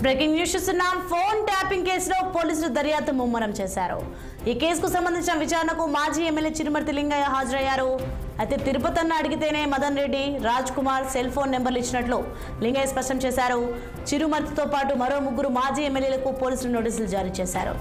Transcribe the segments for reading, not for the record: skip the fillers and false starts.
Breaking news చూస్తున్నాం. Phone tapping కేసులో పోలీసులు దర్యాప్తు ముమ్మరం చేశారు. ఈ కేసుకు సంబంధించిన విచారణకు మాజీ ఎమ్మెల్యే చిరుమర్తి లింగయ్య హాజరయ్యారు. అయితే తిరుపతన్న అడిగితేనే మదన్ రెడ్డి, రాజ్ కుమార్ సెల్ ఫోన్ నెంబర్లు ఇచ్చినట్లు లింగయ్య స్పష్టం చేశారు. చిరుమర్తితో పాటు మరో ముగ్గురు మాజీ ఎమ్మెల్యేలకు పోలీసులు నోటీసులు జారీ చేశారు.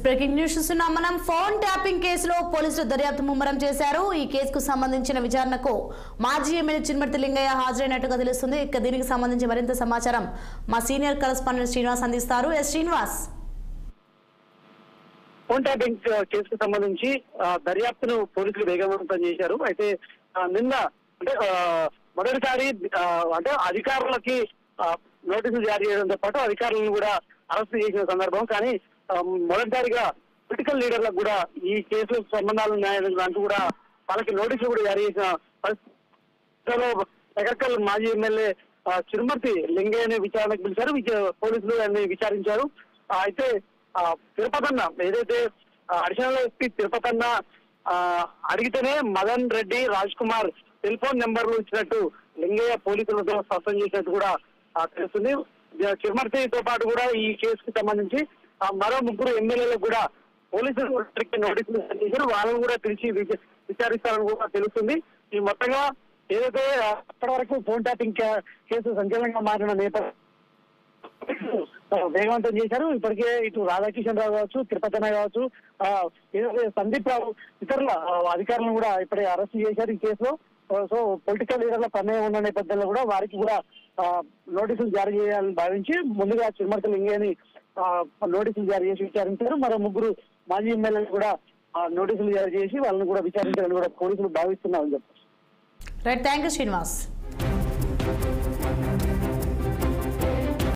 బ్రేకింగ్ న్యూస్ చూస్తున్నాం. మనం ఫోన్ ట్యాపింగ్ కేసులో పోలీసులు దర్యాప్తు ముమ్మరం చేశారు. ఈ కేసుకు సంబంధించిన విచారణకు మాజీ ఎమ్మెల్యే చిరుమర్తి లింగయ్య హాజరైనట్టుగా తెలుస్తుంది. ఇక దీనికి సంబంధించి మరింత సమాచారం మా సీనియర్ కరెస్పాండెంట్ శ్రీనివాస్ అందిస్తారు. శ్రీనివాస్, ఫోన్ ట్యాపింగ్ కేసుకు సంబంధించి దర్యాప్తును పోలీసులు వేగవంతం చేశారు. అయితే నిన్న అంటే మొదటిసారి అంటే అధికారులకి నోటీసులు జారీ చేయడంతో పాటు అధికారులను కూడా అరెస్ట్ చేసిన సందర్భం. కానీ మొదటిసారిగా పొలిటికల్ లీడర్లకు కూడా ఈ కేసులో సంబంధాలు ఉన్నాయంటూ కూడా వాళ్ళకి నోటీసులు కూడా జారీ చేసిన పరిస్థితుల్లో నగర్కల్ మాజీ ఎమ్మెల్యే చిరుమర్తి లింగయ్యని విచారణకు పిలిచారు. పోలీసులు ఆయన్ని విచారించారు. అయితే తిరుపతన్న ఏదైతే అడిషనల్ ఎస్పీ తిరుపతన్న అడిగితేనే మదన్ రెడ్డి, రాజ్ కుమార్ సెల్ ఫోన్ నెంబర్లు ఇచ్చినట్టు లింగయ్య పోలీసులతో స్పష్టం చేసినట్టు కూడా తెలుస్తుంది. చిరుమర్తితో పాటు కూడా ఈ కేసుకు సంబంధించి మరో ముగ్గురు ఎమ్మెల్యేలకు కూడా పోలీసులు నోటీసులు చేశారు. వాళ్ళని కూడా పిలిచి విచారిస్తారని కూడా తెలుస్తుంది. ఈ మొత్తంగా ఏదైతే అప్పటి వరకు ఫోన్ ట్యాపింగ్ కేసు సంచలనంగా మారిన నేపథ్యం వేగవంతం చేశారు. ఇప్పటికే ఇటు రాధాకిషన్ రావు కావచ్చు, తిరుపతన్న కావచ్చు, ఏదైతే సందీప్ రావు ఇతరుల అధికారులను కూడా ఇప్పుడే అరెస్ట్ చేశారు ఈ కేసులో. సో పొలిటికల్ లీడర్ల ప్రమేయం ఉన్న నేపథ్యంలో కూడా వారికి కూడా నోటీసులు జారీ చేయాలని భావించి ముందుగా చిరుమర్తి లింగయ్యని నోటీసులు జారీ చేసి విచారించారు. మరో ముగ్గురు మాజీ ఎమ్మెల్యేలు కూడా నోటీసులు జారీ చేసి వాళ్ళని కూడా విచారించాలని కూడా పోలీసులు భావిస్తున్నారని చెప్పారు. Right, thank you Srinivas.